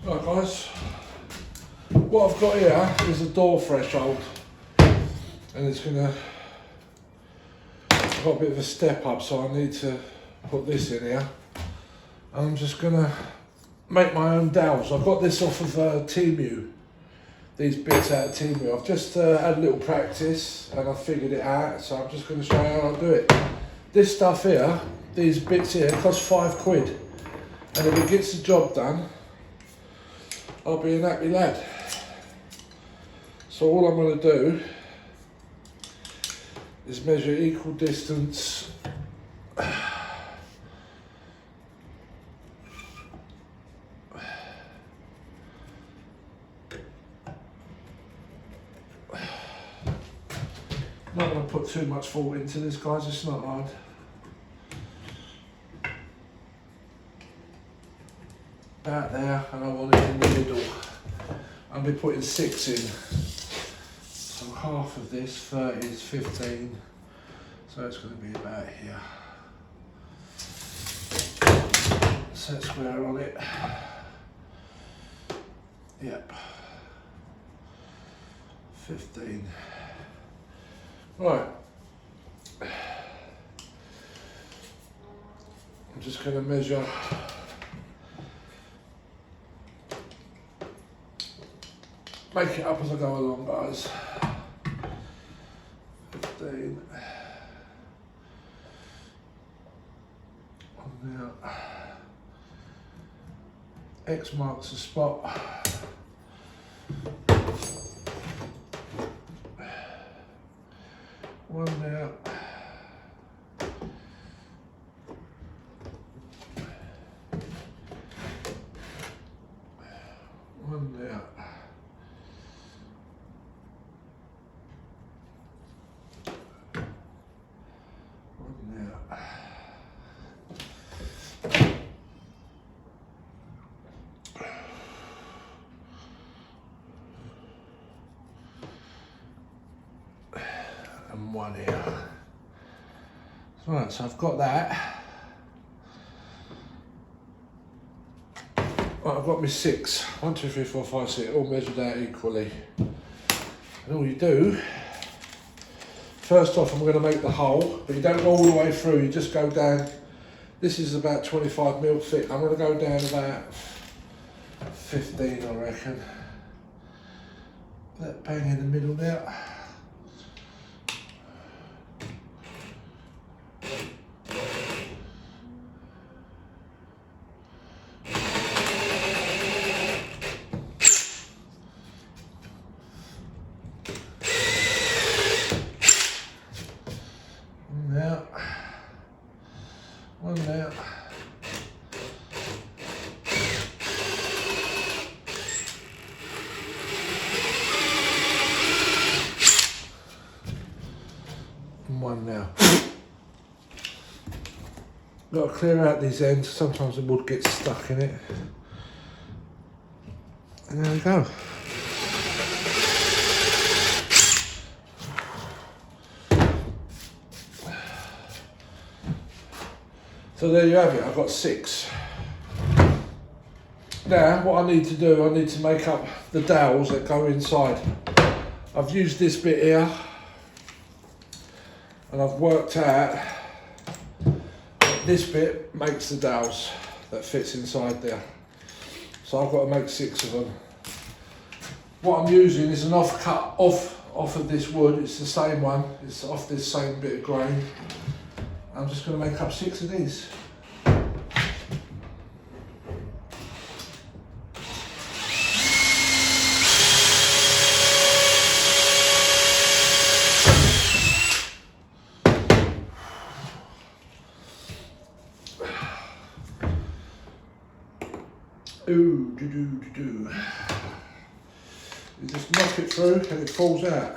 Right guys, what I've got here is a door threshold, and it's gonna, I've got a bit of a step up, so I need to put this in here. I'm just gonna make my own dowels. I've got this off of T.U.U, these bits out of T.U.U. I've just had a little practice and I've figured it out, so I'm just gonna show you how I do it. This stuff here, these bits here, cost £5, and if it gets the job done, I'll be an happy lad. So all I'm going to do is measure equal distance I'm not going to put too much thought into this, guys, it's not hard. About there, and I want it in the middle. I'll be putting 6 in. So half of this, 30 is 15. So it's going to be about here. Set square on it. Yep. 15. Right. I'm just going to measure. Make it up as I go along, guys. 15. Now, X marks the spot. One there. One there. And one here. Right, so I've got that. Right, I've got my 6. 1, 2, 3, 4, 5, 6, all measured out equally. And all you do, first off, I'm going to make the hole, but you don't go all the way through, you just go down. This is about 25mm thick. I'm going to go down about 15, I reckon. That bang in the middle there. One there. And one now. Got to clear out these ends, sometimes the wood gets stuck in it. And there we go. So there you have it, I've got 6. Now what I need to do, I need to make up the dowels that go inside. I've used this bit here and I've worked out that this bit makes the dowels that fits inside there. So I've got to make 6 of them. What I'm using is an offcut off of this wood, it's the same one, it's off this same bit of grain. I'm just going to make up 6 of these. Ooh, do. You just knock it through and it falls out.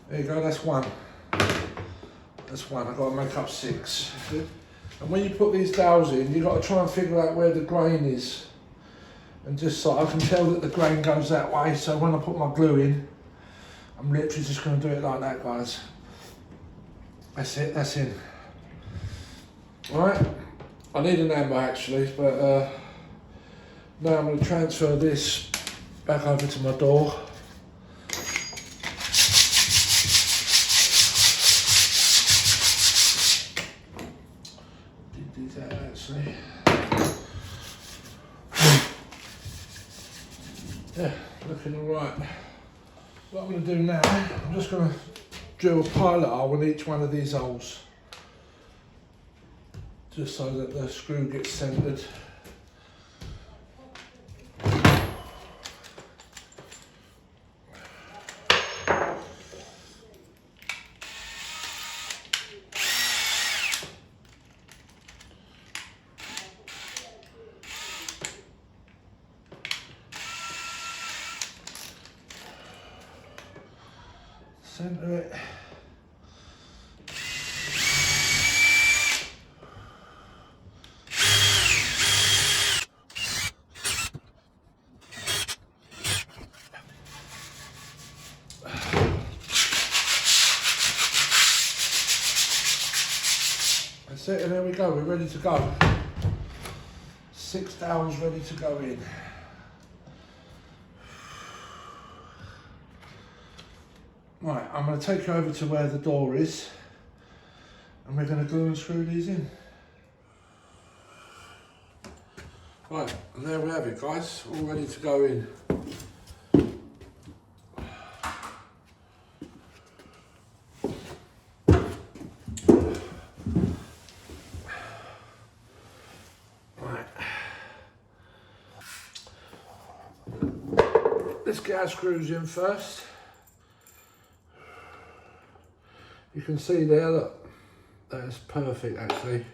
There you go, that's 1. That's 1, I've got to make up 6. And when you put these dowels in, you've got to try and figure out where the grain is. And just so I can tell that the grain goes that way, so when I put my glue in, I'm literally just going to do it like that, guys. That's it, that's in. Alright, I need an hammer actually, but Now I'm going to transfer this back over to my door. Did that actually. Yeah, looking alright. What I'm going to do now, I'm just going to drill a pilot hole in each one of these holes, just so that the screw gets centred. Centre it. That's it, and there we go, we're ready to go. 6 dowels ready to go in. Right, I'm going to take you over to where the door is, and we're going to glue and screw these in. Right, and there we have it guys, all ready to go in. Right. Let's get our screws in first. You can see there, look, that's perfect actually.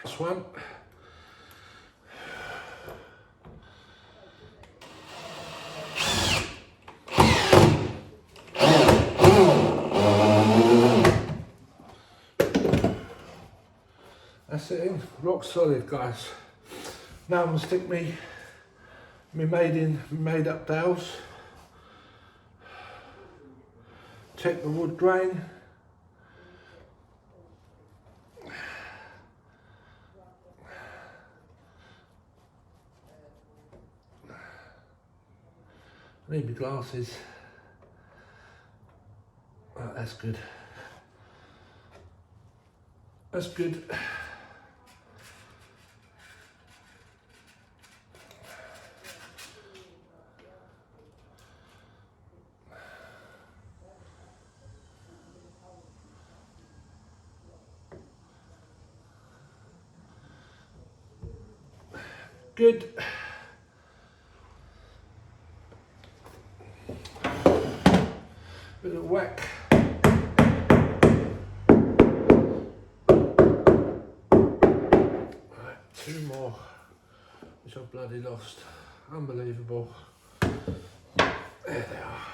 This one. That's it in, rock solid guys. Now I'm going to stick me made up dowels. Check the wood grain. I need my glasses. Right, that's good. That's good. Good. Bit of whack. Right, 2 more, which I've bloody lost. Unbelievable. There they are.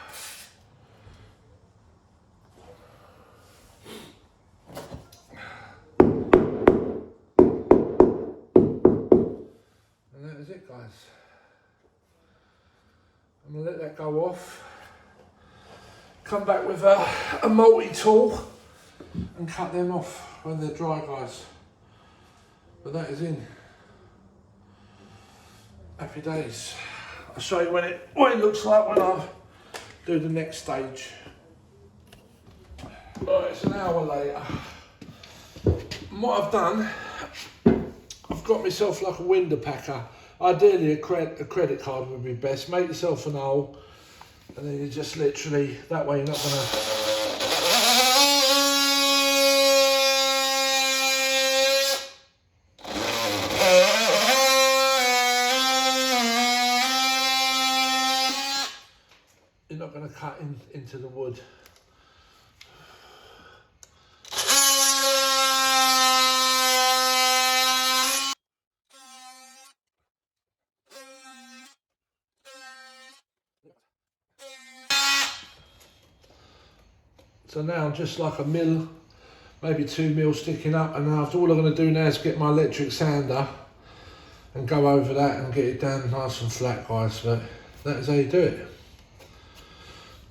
And that is it guys. I'm going to let that go off. Come back with a multi-tool and cut them off when they're dry guys. But that is in. Happy days. I'll show you what it looks like when I do the next stage. Right, it's an hour later. And what I've done, I've got myself like a window packer. Ideally a credit card would be best. Make yourself an hole and then you just literally, that way you're not going to... You're not going to cut into the wood. So now just like a mill maybe 2 mil sticking up, and now all I'm going to do now is get my electric sander and go over that and get it down nice and flat, guys. But that is how you do it.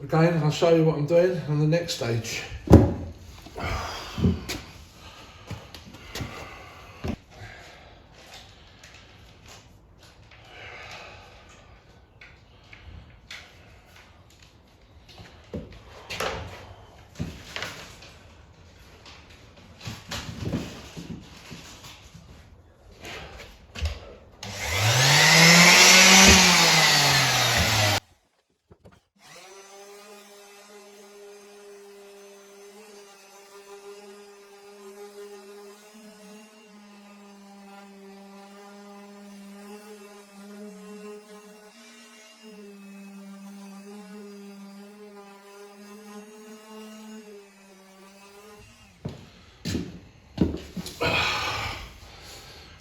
Again, I'll show you what I'm doing on the next stage.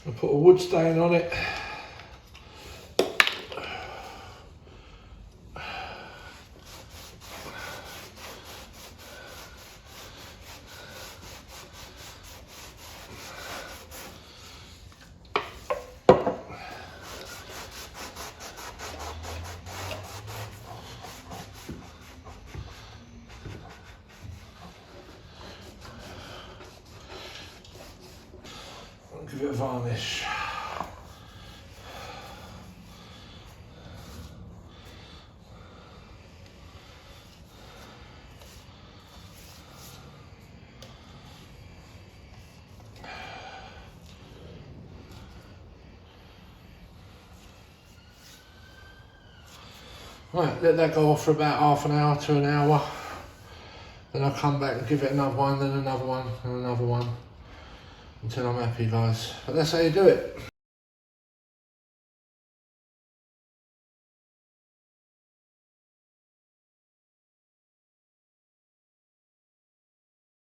I'll put a wood stain on it. I'll give it a varnish. Right, let that go off for about half an hour to an hour. Then I'll come back and give it another one, then another one, and another one, until I'm happy, guys. But that's how you do it.